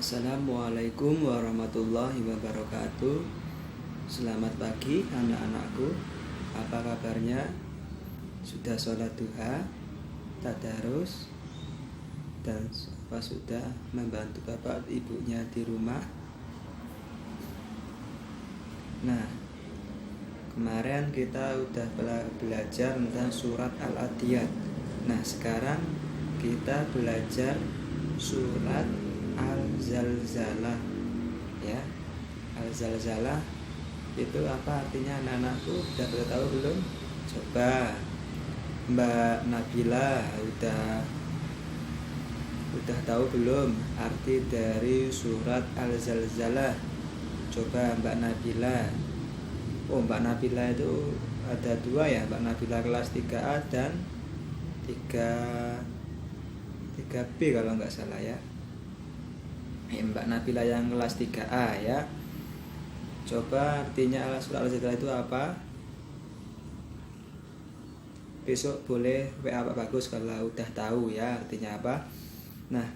Assalamualaikum warahmatullahi wabarakatuh. Selamat pagi anak-anakku. Apa kabarnya? Sudah sholat duha, tadarus, dan apa sudah membantu bapak ibunya di rumah? Nah, kemarin kita udah belajar tentang surat Al-Adiyat. Nah, sekarang kita belajar surat Al-Zalzalah, ya. Al-Zalzalah itu apa artinya, anak-anakku udah pada tahu belum? Coba Mbak Nabila udah tahu belum arti dari surat Al-Zalzalah? Coba Mbak Nabila. Oh, Mbak Nabila itu ada dua ya, Mbak Nabila kelas 3A dan 3B kalau nggak salah ya. Mbak Nabila yang kelas 3A ya. Coba artinya surat Al-Zalzalah itu apa? Besok boleh WA Pak Bagus kalau udah tahu ya artinya apa. Nah,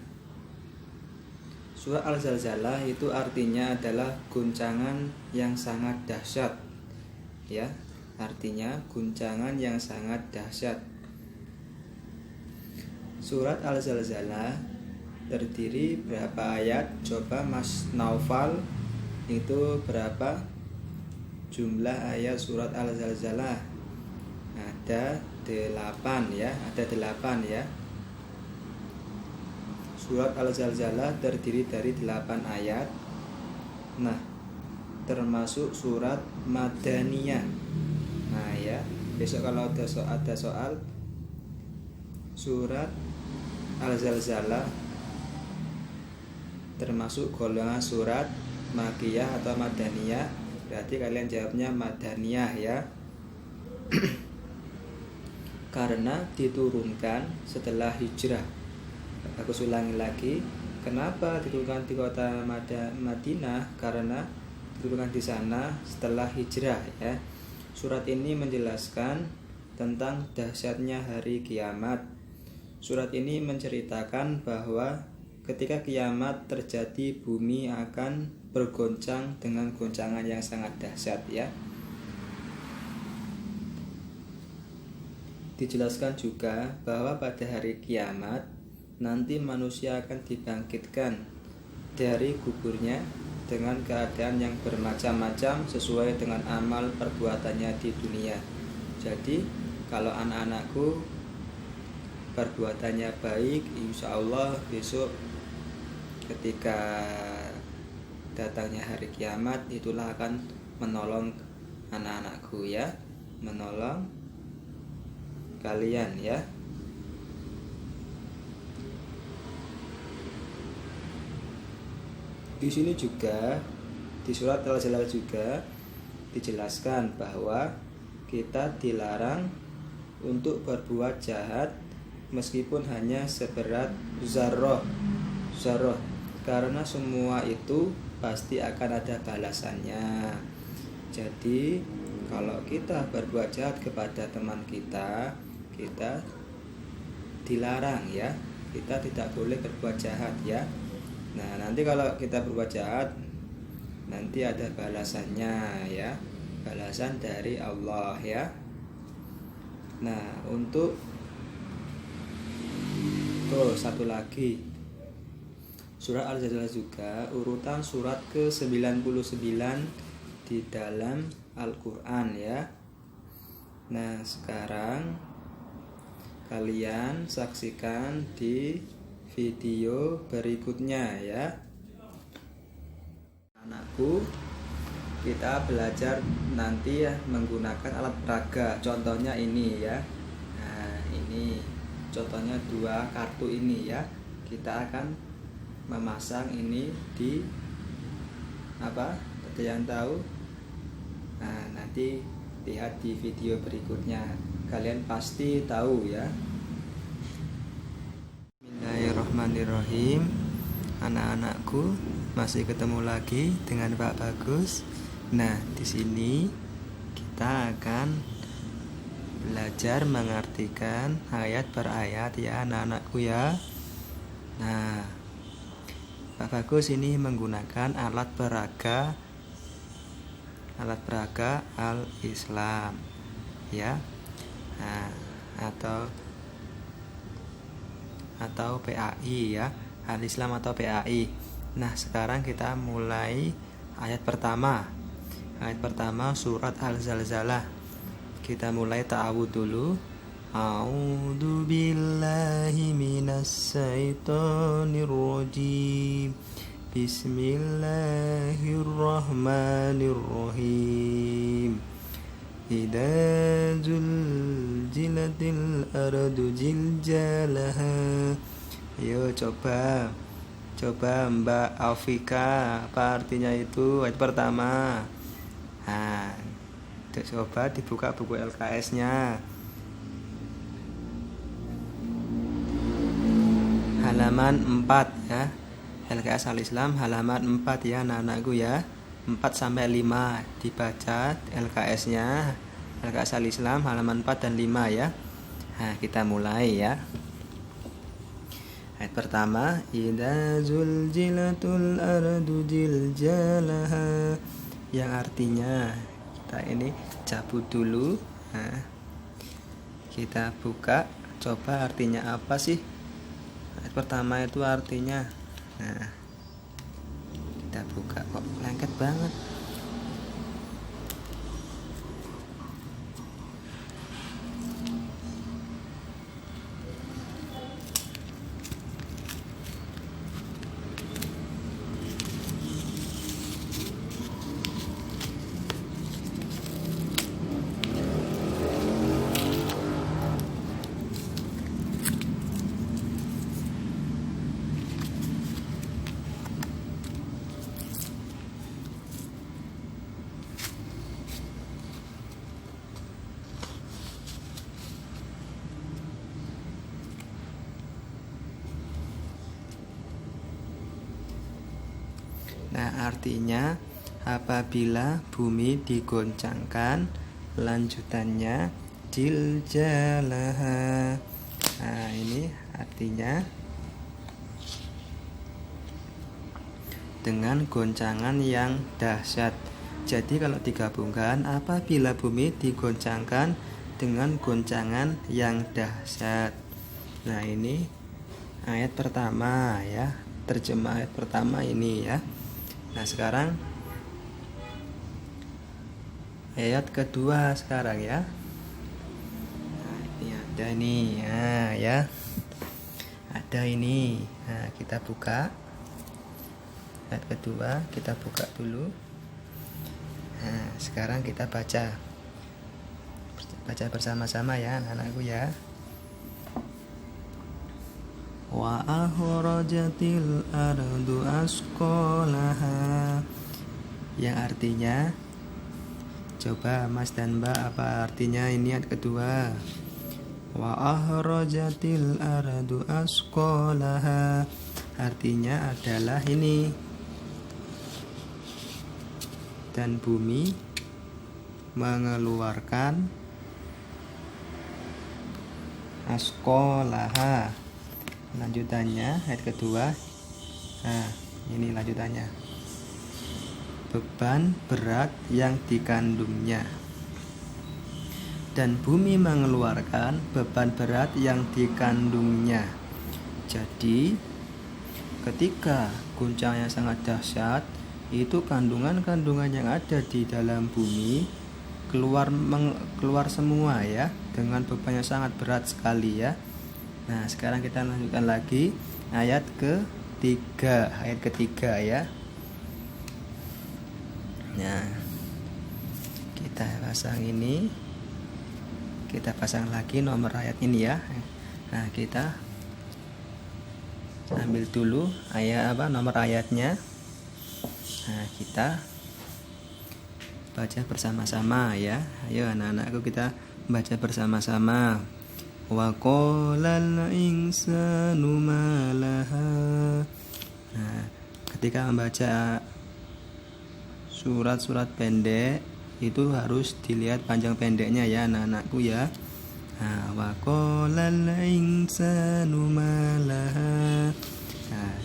surat Al-Zalzalah itu artinya adalah guncangan yang sangat dahsyat. Ya, artinya guncangan yang sangat dahsyat. Surat Al-Zalzalah terdiri berapa ayat? Coba Mas Naufal, itu berapa jumlah ayat surat Al-Zalzalah? Ada 8 ya, ada 8 ya. Surat Al-Zalzalah terdiri dari 8 ayat. Nah, termasuk surat Madaniyah. Nah ya, besok kalau ada soal surat Al-Zalzalah termasuk golongan surat Makkiyah atau Madaniyah, berarti kalian jawabnya Madaniyah ya. Karena diturunkan setelah hijrah. Aku ulangi lagi, kenapa diturunkan di kota Madinah? Karena diturunkan di sana setelah hijrah ya. Surat ini menjelaskan tentang dahsyatnya hari kiamat. Surat ini menceritakan bahwa ketika kiamat terjadi, bumi akan bergoncang dengan goncangan yang sangat dahsyat ya. Dijelaskan juga bahwa pada hari kiamat nanti manusia akan dibangkitkan dari kuburnya dengan keadaan yang bermacam-macam sesuai dengan amal perbuatannya di dunia. Jadi kalau anak-anakku perbuatannya baik, insya Allah besok ketika datangnya hari kiamat itulah akan menolong anak-anakku ya, menolong kalian ya. Di sini juga di surat Al-Zalzalah juga dijelaskan bahwa kita dilarang untuk berbuat jahat meskipun hanya seberat zarrah, karena semua itu pasti akan ada balasannya. Jadi kalau kita berbuat jahat kepada teman kita, kita dilarang ya, kita tidak boleh berbuat jahat ya. Nah, nanti kalau kita berbuat jahat, nanti ada balasannya ya, balasan dari Allah ya. Nah, untuk satu lagi, surat Al-Zalzalah juga urutan surat ke-99 di dalam Al-Quran ya. Nah, sekarang kalian saksikan di video berikutnya ya. Anakku, kita belajar nanti ya menggunakan alat peraga. Contohnya ini ya. Nah, ini contohnya 2 kartu ini ya. Kita akan memasang ini di apa? Ada yang tahu? Nah, nanti lihat di video berikutnya. Kalian pasti tahu ya. Bismillahirrahmanirrahim. Anak-anakku, masih ketemu lagi dengan Pak Bagus. Nah, di sini kita akan belajar mengartikan ayat per ayat ya anak-anakku ya. Nah, Pak Bagus ini menggunakan alat peraga Al-Islam ya. Nah, atau PAI ya, Al-Islam atau PAI. Nah, sekarang kita mulai ayat pertama. Ayat pertama surat Al-Zalzalah. Kita mulai ta'awudz dulu. A'udzu billahi minas syaitonir rajim. Bismillahirrahmanirrahim. Idza zulzilatil ardu zilzalaha. Ayo coba Mbak Aufika, apa artinya itu ayat pertama? Nah, coba dibuka buku LKS-nya. Halaman 4 ya. LKS Al-Islam halaman 4 ya anak-anakku ya. 4-5 dibaca LKS-nya. LKS Al-Islam halaman 4 dan 5 ya. Nah, kita mulai ya. Ayat pertama, idza zulzilatul ardu zilzalaha, yang artinya kita ini cabut dulu. Nah, kita buka, coba artinya apa sih? Ayat pertama itu artinya. Nah, kita buka, kok lengket banget. Nah, artinya apabila bumi digoncangkan, lanjutannya zilzalaha. Nah, ini artinya dengan goncangan yang dahsyat. Jadi kalau digabungkan, apabila bumi digoncangkan dengan goncangan yang dahsyat. Nah, ini ayat pertama ya, terjemah ayat pertama ini ya. Nah, sekarang ayat kedua sekarang ya. Nah, ini ada nih. Nah, ya. Ada ini. Nah, kita buka. Ayat kedua kita buka dulu. Nah, sekarang kita baca bersama-sama ya anak-anakku ya. Wa akhrajatil ardu asqalaha, yang artinya, coba Mas dan Mbak, apa artinya ini ayat kedua? Wa akhrajatil ardu asqalaha, artinya adalah ini, dan bumi mengeluarkan asqalaha. Lanjutannya ayat kedua. Nah, ini lanjutannya. Beban berat yang dikandungnya. Dan bumi mengeluarkan beban berat yang dikandungnya. Jadi, ketika guncangannya sangat dahsyat, itu kandungan-kandungan yang ada di dalam bumi keluar semua ya, dengan beban yang sangat berat sekali ya. Nah, sekarang kita lanjutkan lagi ayat ketiga ya. Nah, kita pasang ini, kita pasang lagi nomor ayat ini ya. Nah, kita ambil dulu nomor ayatnya. Nah, kita baca bersama-sama ya. Ayo anak-anakku, kita baca bersama-sama. Wa qalal insanu ma laha. Nah, ketika membaca surat-surat pendek itu harus dilihat panjang pendeknya ya anak-anakku ya. Nah, wa qalal insanu ma laha. Nah,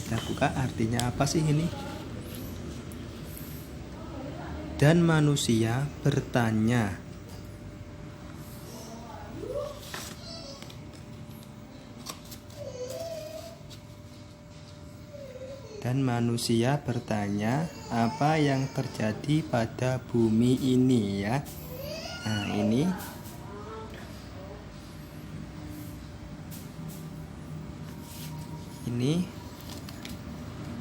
Kita buka artinya apa sih ini? Dan manusia bertanya. Dan manusia bertanya, apa yang terjadi pada bumi ini ya? Nah, ini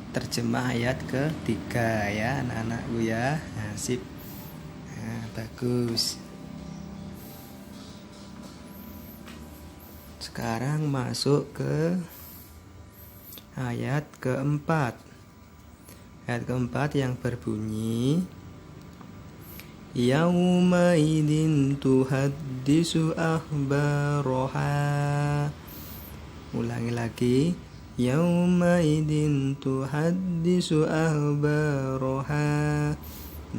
terjemah ayat ketiga ya anak-anakku ya. Nah, sip. Nah, bagus. Sekarang masuk ke ayat keempat. Ayat keempat yang berbunyi, Yauma idin tuhaddisu akhbaraha. Ulangi lagi. Yauma idin tuhaddisu akhbaraha.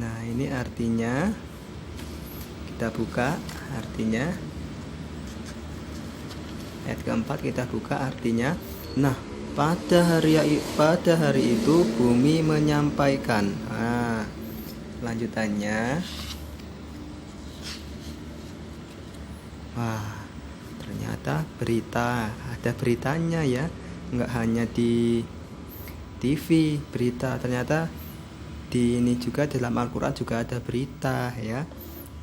Nah, ini artinya kita buka artinya. Ayat keempat kita buka artinya. Nah, pada hari itu bumi menyampaikan. Nah, lanjutannya. Wah, ternyata ada beritanya ya. Nggak hanya di TV berita, ternyata di ini juga dalam Al-Quran juga ada berita ya.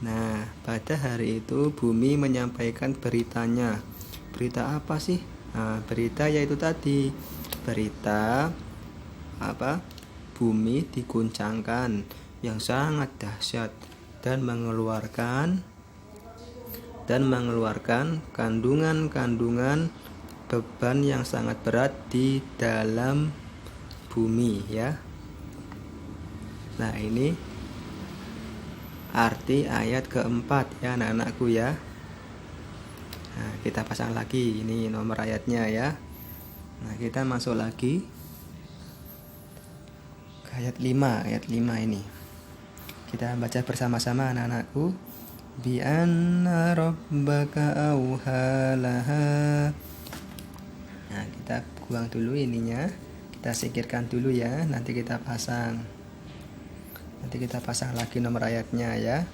Nah, pada hari itu bumi menyampaikan beritanya. Berita apa sih? Nah, berita yaitu tadi berita apa? Bumi diguncangkan yang sangat dahsyat dan mengeluarkan kandungan-kandungan beban yang sangat berat di dalam bumi ya. Nah, ini arti ayat keempat ya anak-anakku ya. Nah, kita pasang lagi ini nomor ayatnya ya. Nah, kita masuk lagi ke ayat 5 ini. Kita baca bersama-sama anak-anakku. Bi anna rabbaka auhalaha. Nah, kita buang dulu ininya. Kita singkirkan dulu ya. Nanti kita pasang lagi nomor ayatnya ya.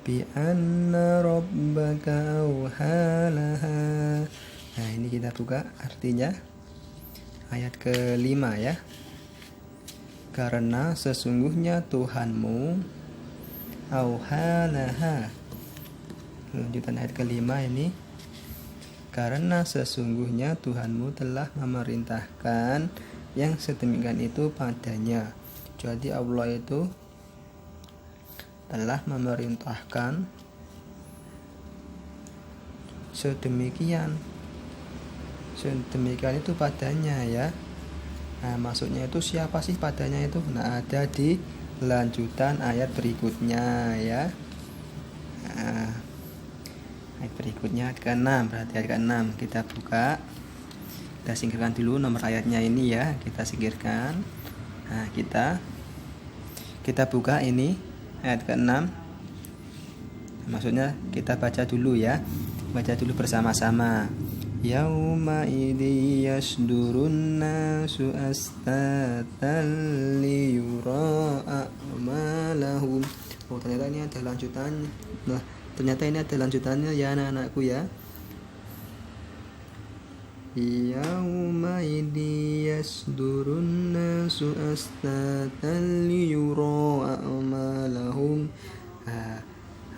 Bi anna rabbaka auhalaha. Nah, ini kita buka artinya ayat ke-5 ya. Karena sesungguhnya Tuhanmu auhalaha. Lanjutan ayat ke-5 ini. Karena sesungguhnya Tuhanmu telah memerintahkan yang sedemikian itu padanya. Jadi Allah itu telah memerintahkan sedemikian itu padanya ya. Nah, maksudnya itu siapa sih padanya itu? Nah, ada di lanjutan ayat berikutnya ya. Nah, ayat berikutnya ayat ke-6, berarti ayat ke-6 kita buka. Kita singkirkan dulu nomor ayatnya ini ya, kita singkirkan. Nah, kita buka ini ayat ke-6. Maksudnya kita baca dulu ya. Baca dulu bersama-sama. Yauma idzi yasdurun nasu astatan liyura a'malahum. Oh, ternyata ini ada lanjutan. Nah, ternyata ini ada lanjutannya ya anak-anakku ya. Yauma idzi yasdurun nasu astatan liyura a'malahum. Nah,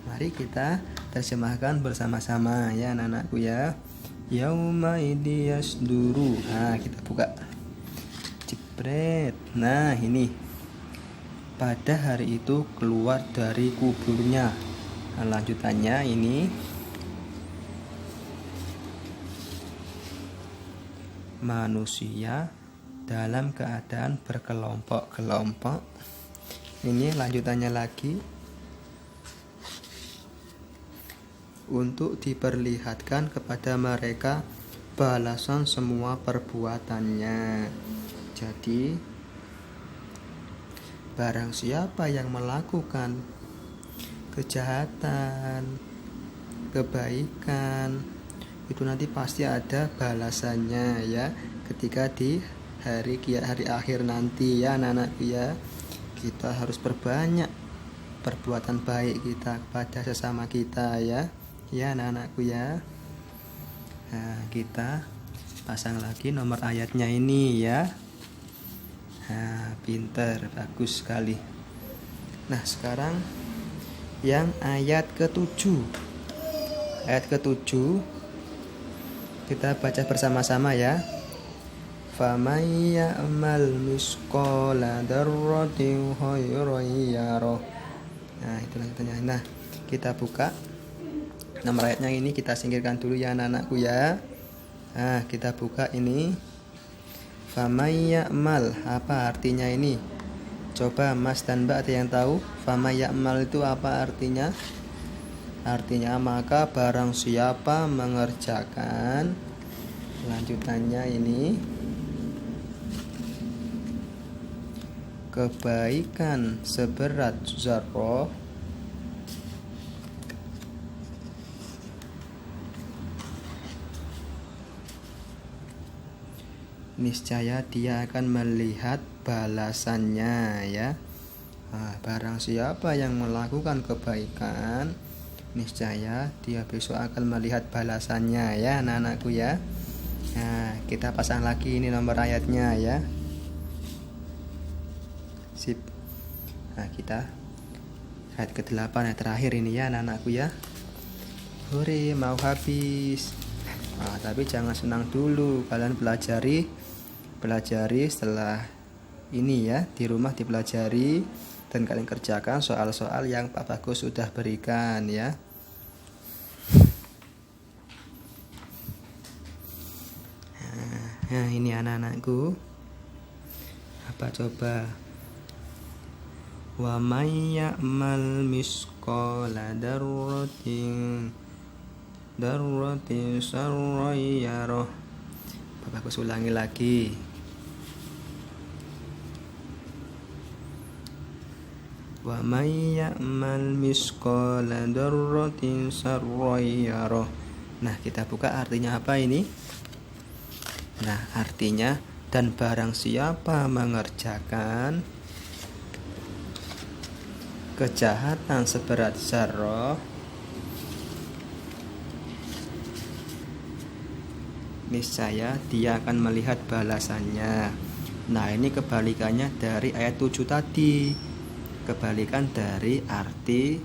mari kita terjemahkan bersama-sama ya anak-anakku ya. Yauma idzi yasduru. Nah, kita buka. Jepret. Nah, ini. Pada hari itu keluar dari kuburnya. Nah, lanjutannya ini. Manusia dalam keadaan berkelompok-kelompok. Ini lanjutannya lagi. Untuk diperlihatkan kepada mereka balasan semua perbuatannya. Jadi barang siapa yang melakukan kejahatan, kebaikan, itu nanti pasti ada balasannya ya, ketika di hari akhir nanti ya anak-anakku ya. Kita harus perbanyak perbuatan baik kita kepada sesama kita ya anak-anakku ya. Nah, kita pasang lagi nomor ayatnya ini ya. Nah, pinter, bagus sekali. Nah, sekarang yang ayat ke-7. Ayat ke-7 kita baca bersama-sama ya. Faman ya'mal misqala dzarratin khairan yarah. Nah, itu lanjutannya. Nah, kita buka nomor ayatnya ini, kita singkirkan dulu ya anak-anakku ya. Nah, kita buka ini. Faman ya'mal, apa artinya ini? Coba Mas dan Mbak ada yang tahu? Faman ya'mal itu apa artinya? Artinya maka barang siapa mengerjakan. Lanjutannya ini kebaikan seberat zarrah, niscaya dia akan melihat balasannya ya. Nah, barang siapa yang melakukan kebaikan, niscaya dia besok akan melihat balasannya ya anak-anakku ya. Nah, kita pasang lagi ini nomor ayatnya ya. Sip. Nah, kita ayat ke-8 yang terakhir ini ya anak-anakku ya. Hore, mau habis. Nah, tapi jangan senang dulu, kalian pelajari setelah ini ya, di rumah dipelajari dan kalian kerjakan soal-soal yang Pak Bagus sudah berikan ya. Nah, ini anak-anakku. Apa coba? Wa may ya'mal misqala dzarratin sarran yarah. Pak Bagus ulangi lagi. Wa may ya'mal misqala dzarratin sarran yarah. Nah, kita buka artinya apa ini? Nah, artinya dan barang siapa mengerjakan kejahatan seberat zarrah, niscaya dia akan melihat balasannya. Nah, ini kebalikannya dari ayat 7 tadi. Kebalikan dari arti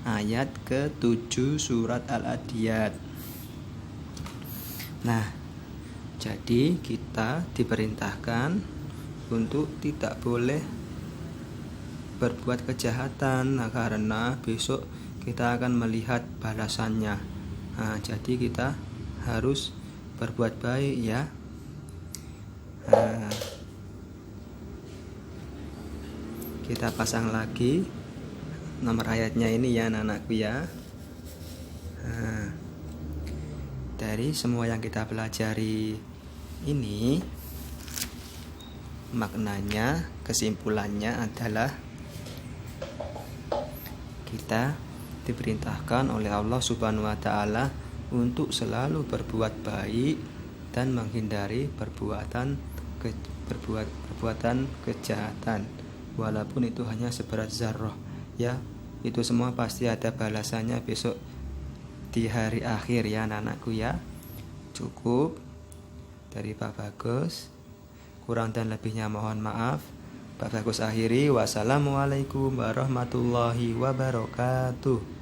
ayat ke-7 surat Al-Adiyat. Nah, jadi kita diperintahkan untuk tidak boleh berbuat kejahatan, karena besok kita akan melihat balasannya. Nah, jadi kita harus berbuat baik ya. Nah, kita pasang lagi nomor ayatnya ini ya anak-anakku ya. Nah, dari semua yang kita pelajari ini, maknanya, kesimpulannya adalah kita diperintahkan oleh Allah Subhanahu wa taala untuk selalu berbuat baik dan menghindari perbuatan kejahatan, walaupun itu hanya seberat zarrah ya. Itu semua pasti ada balasannya besok di hari akhir ya anak-anakku ya. Cukup dari Pak Bagus, kurang dan lebihnya mohon maaf. Pak Bagus akhiri. Wassalamualaikum warahmatullahi wabarakatuh.